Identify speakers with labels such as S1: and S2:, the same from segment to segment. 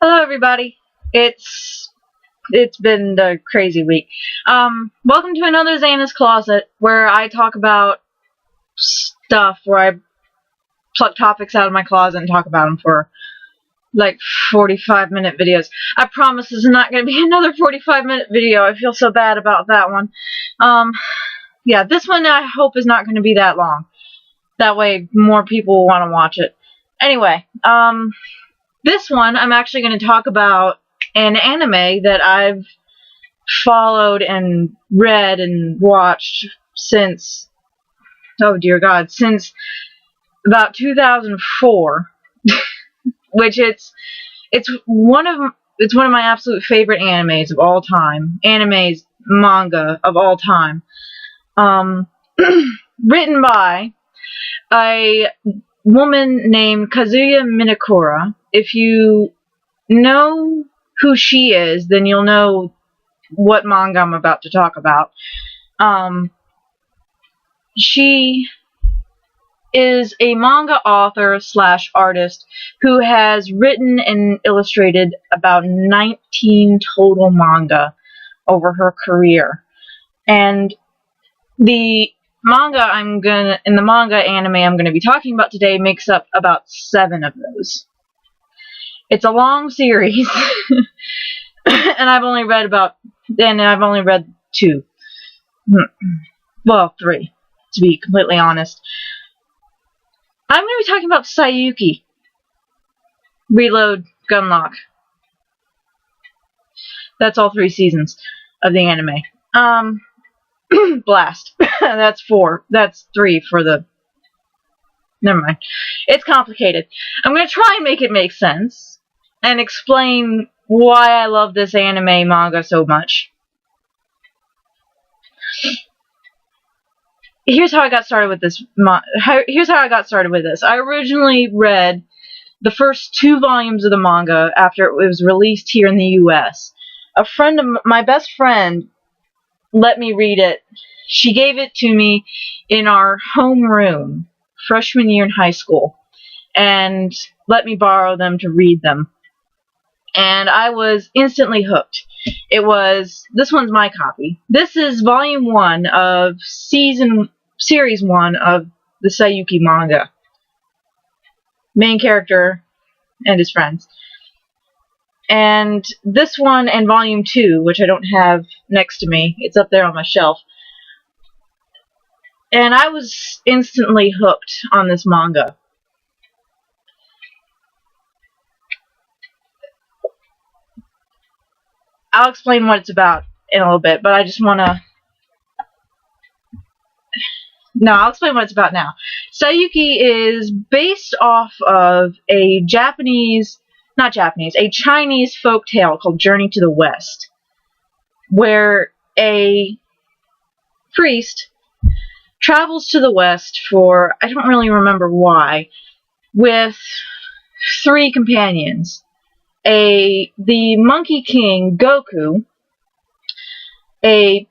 S1: Hello, everybody. It's been a crazy week. Welcome to another Zana's Closet, where I talk about stuff, where I pluck topics out of my closet and talk about them for like 45-minute videos. I promise this is not going to be another 45-minute video. I feel so bad about that one. Yeah, this one I hope is not going to be that long. That way, more people will want to watch it. Anyway, this one, I'm actually going to talk about an anime that I've followed and read and watched since, oh dear God, since about 2004, which it's one of my absolute favorite animes of all time. Manga of all time. Written by a woman named Kazuya Minakura. If you know who she is, then you'll know what manga I'm about to talk about. She is a manga author / artist who has written and illustrated about 19 total manga over her career. And the manga anime I'm gonna be talking about today makes up about 7 of those. It's a long series, and I've only read 2. Well, 3, to be completely honest. I'm going to be talking about Saiyuki. Reload, Gunlock. That's all 3 seasons of the anime. Blast. That's 4. That's 3 for the... Never mind. It's complicated. I'm going to try and make it make sense and explain why I love this anime manga so much. Here's how I got started with this. I originally read the first 2 volumes of the manga after it was released here in the U.S. My best friend, let me read it. She gave it to me in our homeroom, freshman year in high school, and let me borrow them to read them. And I was instantly hooked. This one's my copy. This is volume 1 of series 1 of the Saiyuki manga. Main character and his friends. And this one and volume 2, which I don't have next to me, it's up there on my shelf. And I was instantly hooked on this manga. I'll explain what it's about in a little bit, but I just want to... No, I'll explain what it's about now. Saiyuki is based off of a Chinese folktale called Journey to the West, where a priest travels to the West for, I don't really remember why, with 3 companions. The Monkey King, Goku, a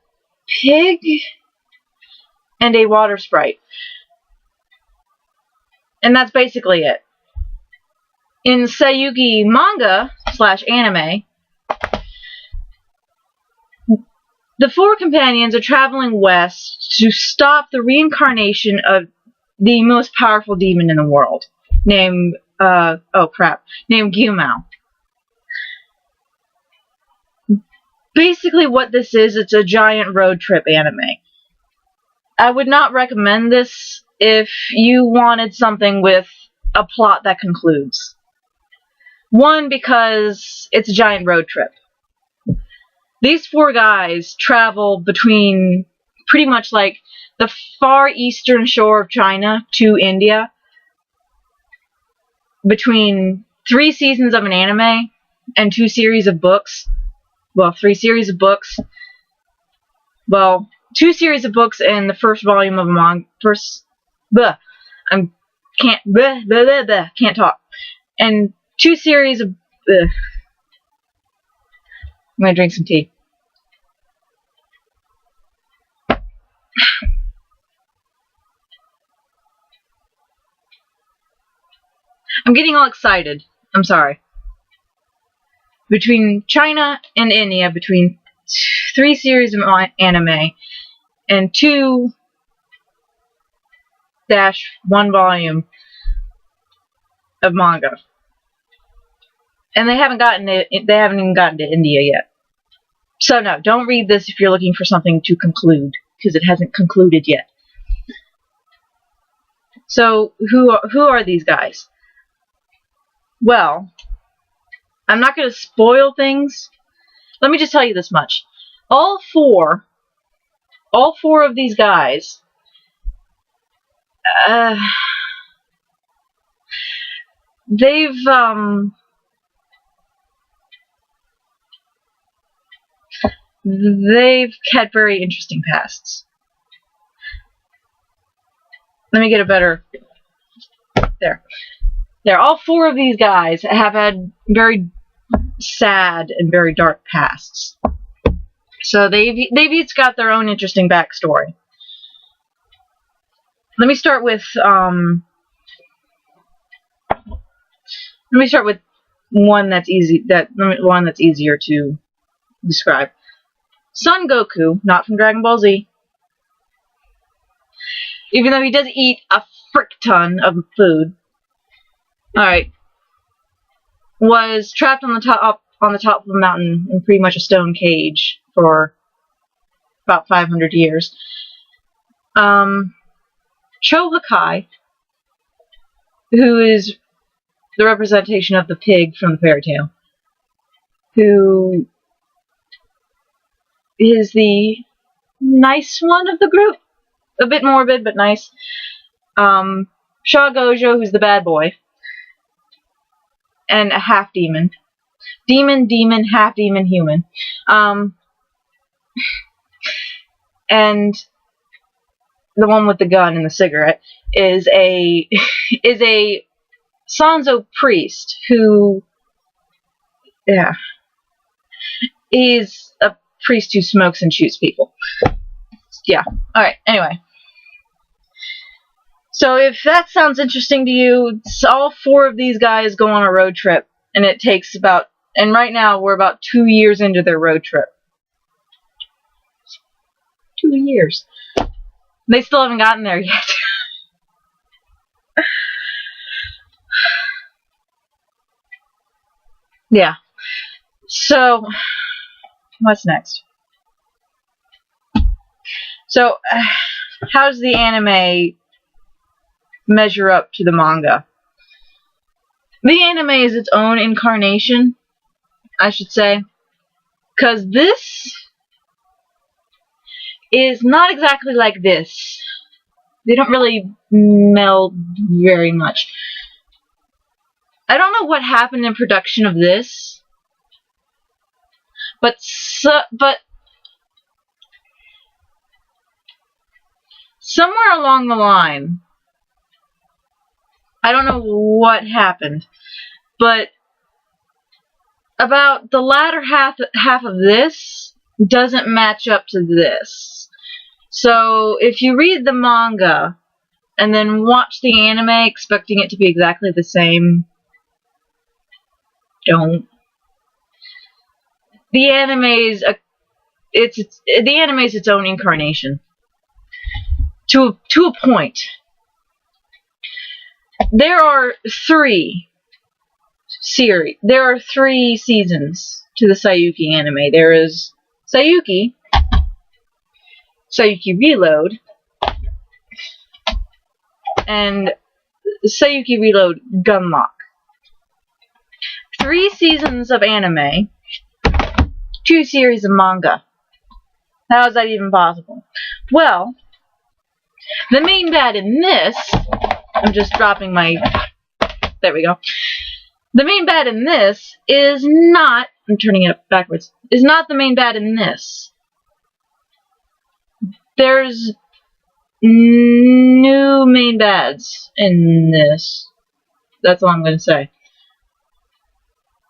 S1: pig, and a water sprite. And that's basically it. In Saiyuki manga / anime, the 4 companions are traveling west to stop the reincarnation of the most powerful demon in the world, named Gyumao. Basically what this is, it's a giant road trip anime. I would not recommend this if you wanted something with a plot that concludes. 1, because it's a giant road trip. These 4 guys travel between pretty much like the far eastern shore of China to India, between 3 seasons of an anime and 2 series of books. Well, 3 series of books. Well, 2 series of books and the first volume of a manga. Can't talk. And 2 series of... I'm gonna drink some tea. I'm getting all excited. I'm sorry. between China and India, between 3 series of anime and 2-1 volume of manga. And they haven't even gotten to India yet. So no, don't read this if you're looking for something to conclude, because it hasn't concluded yet. So who are these guys? Well, I'm not going to spoil things. Let me just tell you this much. All four of these guys, they've had very interesting pasts. Let me get a better... There. All 4 of these guys have had very sad and very dark pasts. So they've each got their own interesting backstory. Let me start with one that's easier to describe. Son Goku, not from Dragon Ball Z, even though he does eat a frick ton of food, alright, was trapped on the top of a mountain in pretty much a stone cage for about 500 years. Cho Hakai, who is the representation of the pig from the fairy tale, who is the nice one of the group. A bit morbid, but nice. Shaw Gojo, who's the bad boy. And a half-demon. Demon, half-demon, human. And the one with the gun and the cigarette is a Sanzo priest who, yeah, is a priest who smokes and shoots people. Yeah. Alright, anyway. So if that sounds interesting to you, all 4 of these guys go on a road trip, and it takes and right now we're about 2 years into their road trip. 2 years. They still haven't gotten there yet. Yeah. So, what's next? So, how does the anime measure up to the manga? The anime is its own incarnation, I should say, because this is not exactly like this. They don't really meld very much. I don't know what happened in production of this, but somewhere along the line, I don't know what happened, but about the latter half of this doesn't match up to this. So if you read the manga and then watch the anime expecting it to be exactly the same, don't. The anime is its own incarnation. To a point. There are 3 seasons to the Saiyuki anime. There is Saiyuki Reload, and Saiyuki Reload Gunlock. 3 seasons of anime, 2 series of manga. How is that even possible? Well, the main bad in this, I'm just dropping my, there we go. The main bad in this is not, I'm turning it backwards, is not the main bad in this. There's new main bads in this. That's all I'm going to say.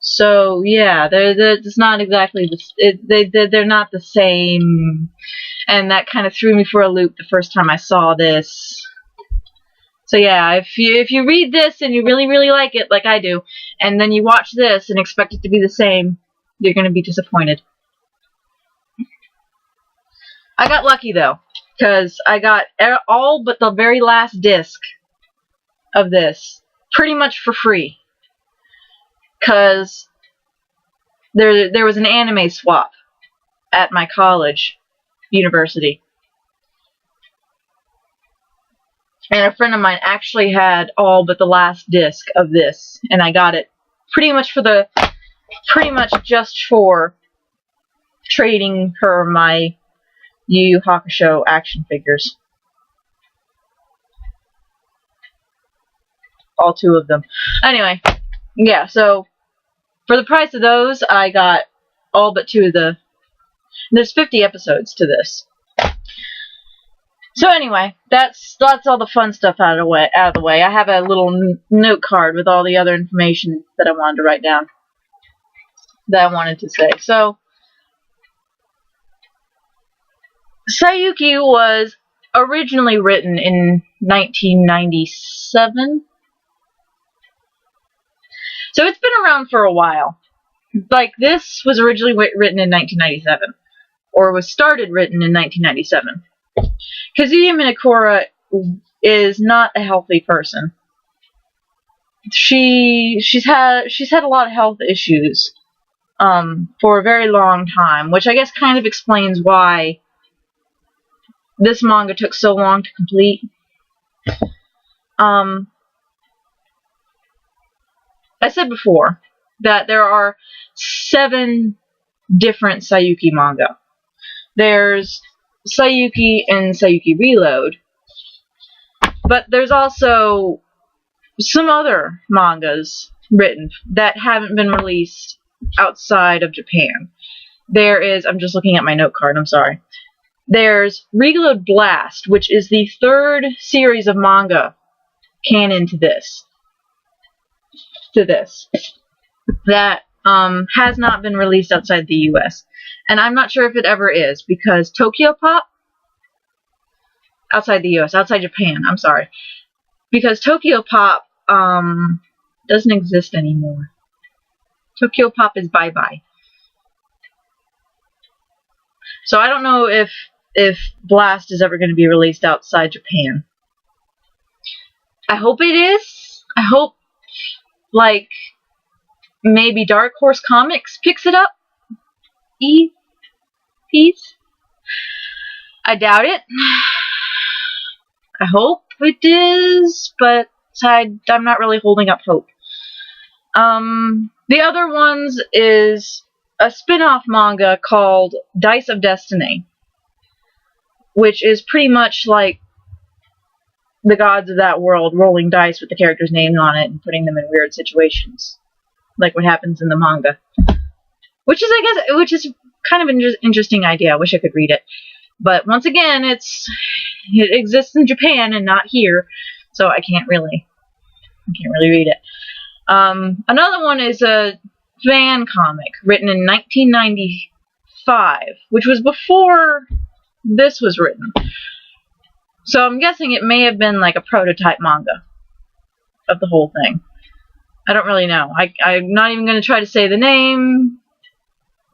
S1: So yeah, it's not exactly they're not the same, and that kind of threw me for a loop the first time I saw this. So yeah, if you read this and you really like it, like I do, and then you watch this and expect it to be the same, You're going to be disappointed. I got lucky, though, because I got all but the very last disc of this pretty much for free. Because there was an anime swap at my university. And a friend of mine actually had all but the last disc of this, and I got it pretty much just for trading her my Yu Yu Hakusho action figures. All 2 of them. Anyway, yeah, so for the price of those, I got all but 2 of the... There's 50 episodes to this. So anyway, that's all the fun stuff out of the way. I have a little note card with all the other information that I wanted to write down. That I wanted to say. So, Saiyuki was originally written in 1997. So it's been around for a while. Like, this was originally written in 1997. Or was started written in 1997. Kazuya Minakura is not a healthy person. She's had a lot of health issues for a very long time, which I guess kind of explains why this manga took so long to complete. I said before that there are 7 different Saiyuki manga. There's Saiyuki and Saiyuki Reload, but there's also some other mangas written that haven't been released outside of Japan. There is, I'm just looking at my note card, I'm sorry. There's Reload Blast, which is the 3rd series of manga canon to this. That has not been released outside the US. And I'm not sure if it ever is, because Tokyo Pop, outside the US, outside Japan, I'm sorry. Because Tokyo Pop doesn't exist anymore. Tokyo Pop is bye-bye. So I don't know if Blast is ever going to be released outside Japan. I hope it is. I hope, like, maybe Dark Horse Comics picks it up. Peace. I doubt it. I hope it is, but I'm not really holding up hope. The other ones is a spin-off manga called Dice of Destiny, which is pretty much like the gods of that world rolling dice with the characters' names on it and putting them in weird situations, like what happens in the manga. Which is kind of an interesting idea. I wish I could read it, but once again, it exists in Japan and not here, so I can't really read it. Another one is a fan comic written in 1995, which was before this was written. So I'm guessing it may have been like a prototype manga of the whole thing. I don't really know. I'm not even going to try to say the name.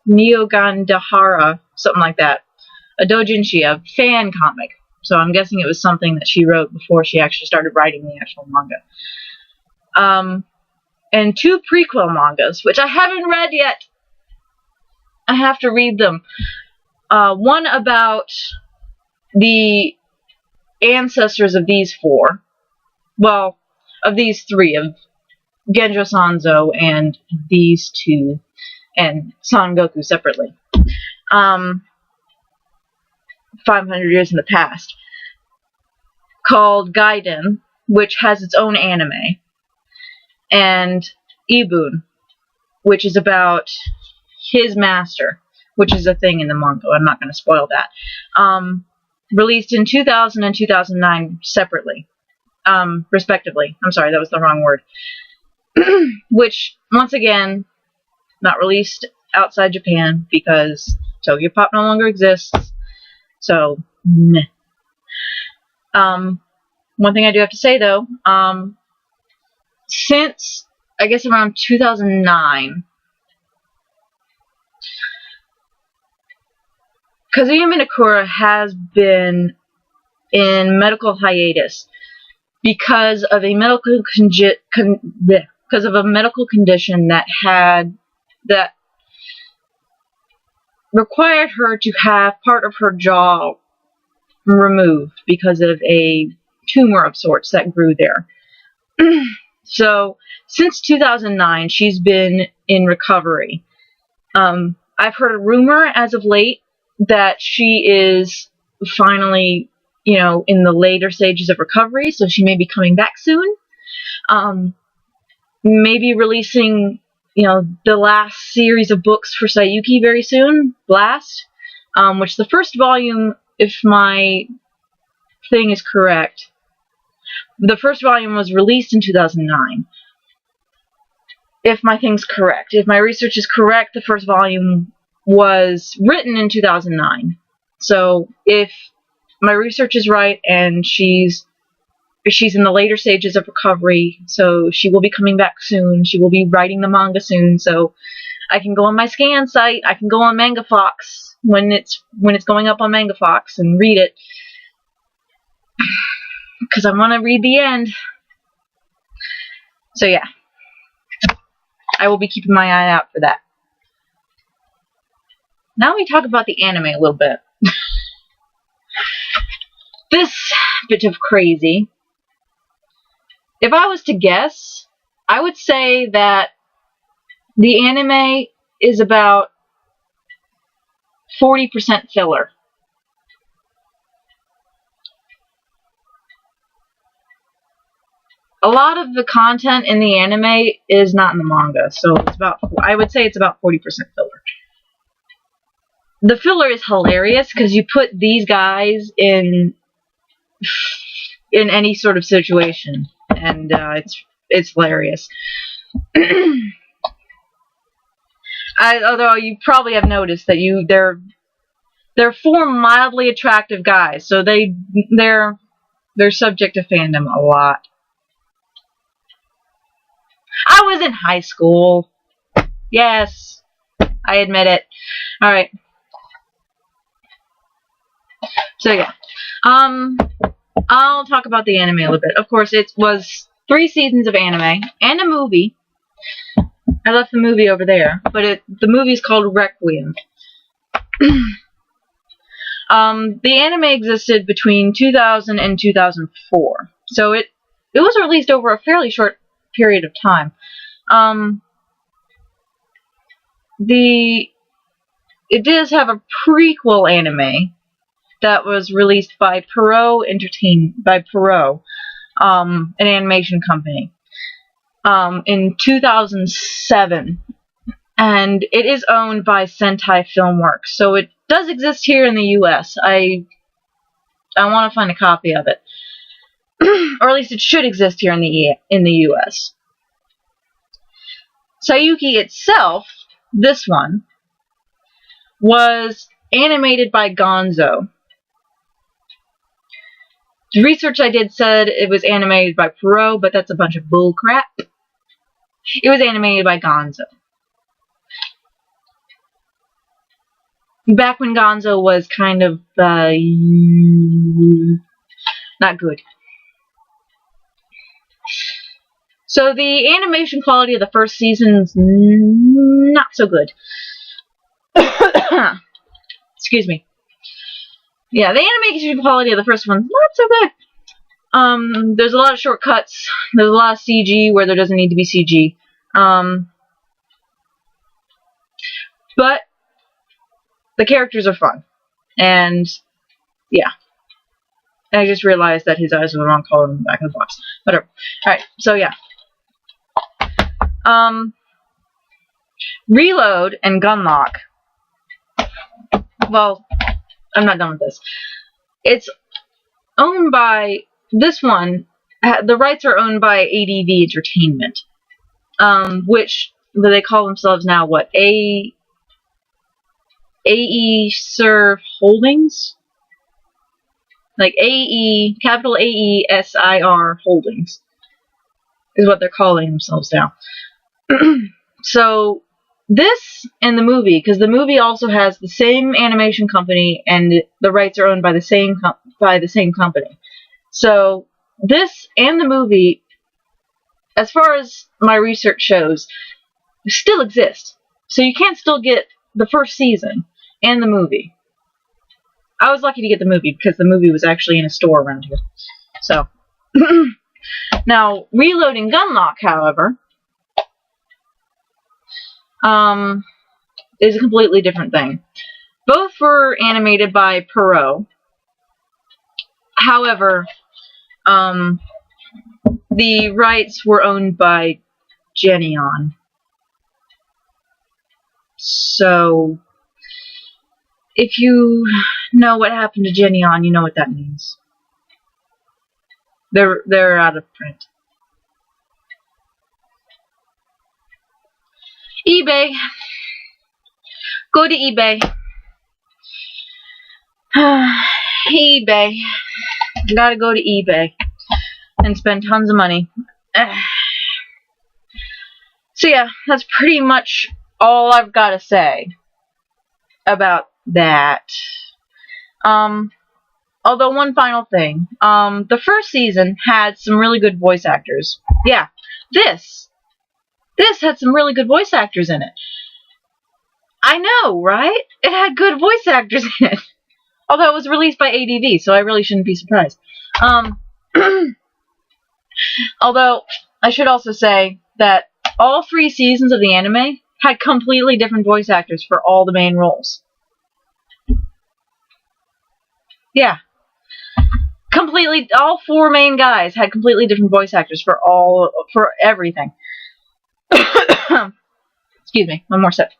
S1: Neogandahara, something like that. A doujinshi, a fan comic. So I'm guessing it was something that she wrote before she actually started writing the actual manga. And 2 prequel mangas, which I haven't read yet. I have to read them. One about the ancestors of these 4. Well, of these 3, of Genjo Sanzo and these 2, and Son Goku separately. 500 years in the past. Called Gaiden, which has its own anime. And Ibun, which is about his master, which is a thing in the manga. I'm not going to spoil that. Released in 2000 and 2009 separately, respectively. I'm sorry, that was the wrong word. Which, once again, not released outside Japan because Tokyo Pop no longer exists. So, meh. One thing I do have to say, though, since, I guess, around 2009, Kazuya Minakura has been in medical hiatus because of a medical condition that required her to have part of her jaw removed because of a tumor of sorts that grew there. So, since 2009, she's been in recovery. I've heard a rumor as of late that she is finally, in the later stages of recovery, so she may be coming back soon. Maybe releasing, the last series of books for Saiyuki very soon, Blast, which the first volume, if my thing is correct, the first volume was released in 2009. If my thing's correct. If my research is correct, the first volume was written in 2009. So if my research is right and she's in the later stages of recovery, so she will be coming back soon. She will be writing the manga soon, so I can go on my scan site. I can go on Manga Fox when it's going up on Manga Fox and read it. Because I want to read the end. So yeah. I will be keeping my eye out for that. Now we talk about the anime a little bit. This bit of crazy. If I was to guess, I would say that the anime is about 40% filler. A lot of the content in the anime is not in the manga, so I would say it's about 40% filler. The filler is hilarious because you put these guys in any sort of situation, and it's hilarious. Although you probably have noticed that they're four mildly attractive guys, so they're subject to fandom a lot. I was in high school. Yes, I admit it. Alright. So yeah. I'll talk about the anime a little bit. Of course, it was 3 seasons of anime and a movie. I left the movie over there, but the movie is called Requiem. The anime existed between 2000 and 2004. So it was released over a fairly short period of time. It does have a prequel anime that was released by Perot, an animation company, in 2007, and it is owned by Sentai Filmworks, so it does exist here in the U.S. I want to find a copy of it. Or at least it should exist here in the U.S. Saiyuki itself, this one, was animated by Gonzo. The research I did said it was animated by Perot, but that's a bunch of bull crap. It was animated by Gonzo. Back when Gonzo was kind of not good. So the animation quality of the first season's not so good. Excuse me. Yeah, the animation quality of the first one's not so good. There's a lot of shortcuts. There's a lot of CG where there doesn't need to be CG. But the characters are fun. And yeah. I just realized that his eyes were the wrong color in the back of the box. Whatever. Alright, so yeah. Reload and Gunlock. Well, I'm not done with this. It's owned by this one. The rights are owned by ADV Entertainment, which they call themselves now what? AE Serve Holdings, like AE capital AESIR Holdings is what they're calling themselves now. So this and the movie, because the movie also has the same animation company and the rights are owned by the same company. So this and the movie, as far as my research shows, still exist. So you can still get the first season and the movie. I was lucky to get the movie because the movie was actually in a store around here. So, now, Reloading Gunlock, however, is a completely different thing. Both were animated by Perot. However, the rights were owned by Geneon. So, if you know what happened to Geneon, you know what that means. They're out of print. eBay. Go to eBay. eBay. Gotta go to eBay and spend tons of money. So yeah, that's pretty much all I've got to say about that. Although one final thing, the first season had some really good voice actors. Yeah, this had some really good voice actors in it. I know, right? It had good voice actors in it. Although it was released by ADV, so I really shouldn't be surprised. Although, I should also say that all 3 seasons of the anime had completely different voice actors for all the main roles. Yeah. Completely, all 4 main guys had completely different voice actors for everything. Excuse me, one more sip.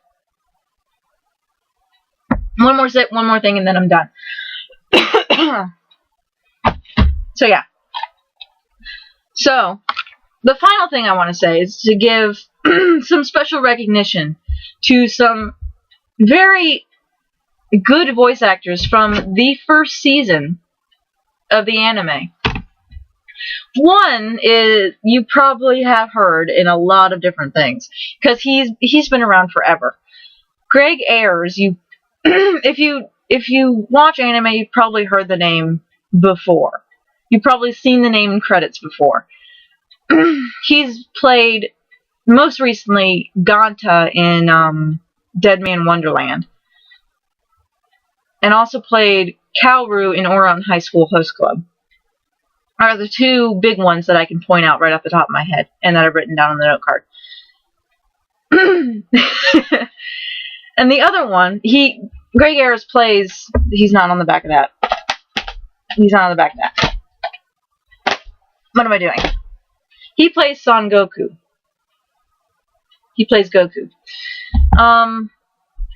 S1: One more sip, one more thing, and then I'm done. So yeah. So, the final thing I want to say is to give some special recognition to some very good voice actors from the first season of the anime. One is you probably have heard in a lot of different things because he's been around forever. Greg Ayers, if you watch anime, you've probably heard the name before. You've probably seen the name in credits before. He's played most recently Ganta in Dead Man Wonderland, and also played Kaoru in Ouran High School Host Club. Are the 2 big ones that I can point out right off the top of my head and that I've written down on the note card. And the other one, Greg Ayers plays, he's not on the back of that. He's not on the back of that. What am I doing? He plays Son Goku. He plays Goku.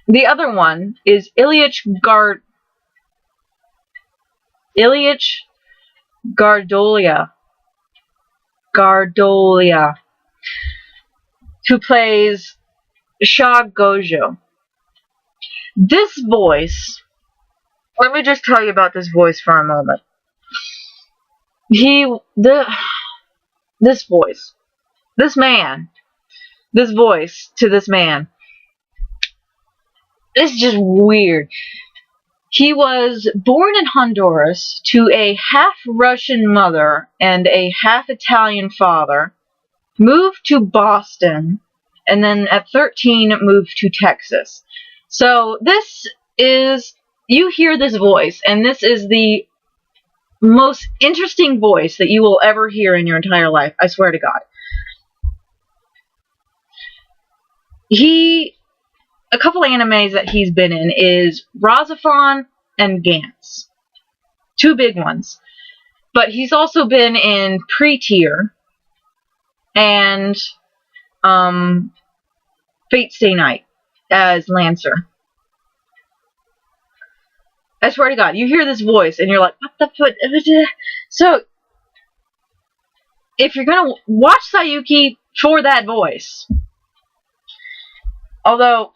S1: The other one is Ilyich Gardolia, who plays Sha Gojo. This voice, let me just tell you about this voice for a moment. This voice to this man, it's just weird. He was born in Honduras to a half-Russian mother and a half-Italian father, moved to Boston, and then at 13 moved to Texas. So you hear this voice, and this is the most interesting voice that you will ever hear in your entire life. I swear to God. A couple animes that he's been in is Razafon and Gantz. 2 big ones. But he's also been in Pre-Tier and Fate Stay Night as Lancer. I swear to God, you hear this voice and you're like, what the fuck? So, if you're gonna watch Saiyuki for that voice, although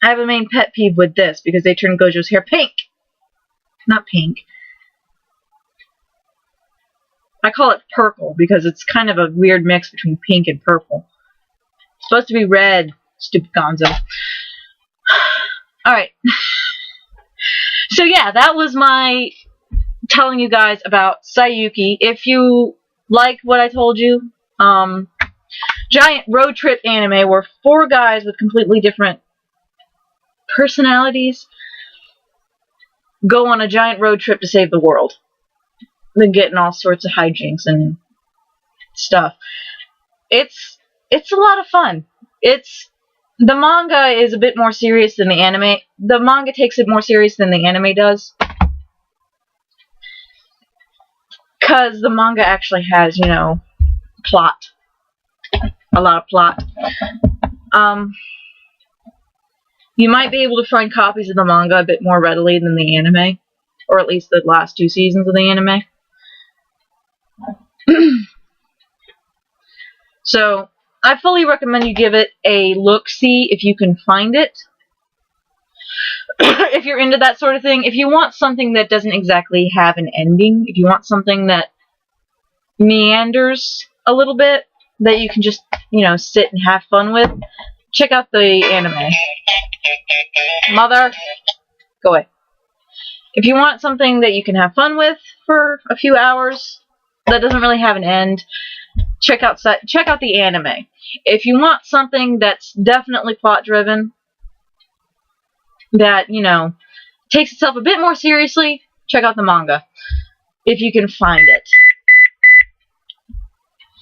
S1: I have a main pet peeve with this because they turned Gojo's hair pink. Not pink. I call it purple because it's kind of a weird mix between pink and purple. It's supposed to be red. It's Stupid Gonzo. Alright. So yeah, that was my telling you guys about Saiyuki. If you like what I told you, giant road trip anime where 4 guys with completely different personalities go on a giant road trip to save the world. Then get in all sorts of hijinks and stuff. It's a lot of fun. The manga is a bit more serious than the anime. The manga takes it more serious than the anime does. Because the manga actually has, you know, plot. A lot of plot. You might be able to find copies of the manga a bit more readily than the anime. Or at least the last 2 seasons of the anime. So, I fully recommend you give it a look-see if you can find it. If you're into that sort of thing. If you want something that doesn't exactly have an ending, if you want something that meanders a little bit, that you can just, you know, sit and have fun with, check out the anime. Mother, go away. If you want something that you can have fun with for a few hours, that doesn't really have an end, check out the anime. If you want something that's definitely plot-driven, that, you know, takes itself a bit more seriously, check out the manga. If you can find it.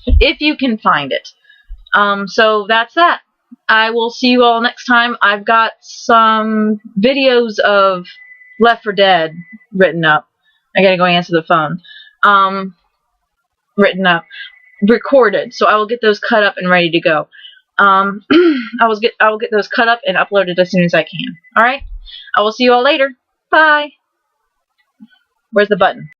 S1: If you can find it. So that's that. I will see you all next time. I've got some videos of Left 4 Dead written up. I gotta go answer the phone. Written up. Recorded. So I will get those cut up and ready to go. I will get those cut up and uploaded as soon as I can. Alright? I will see you all later. Bye. Where's the button?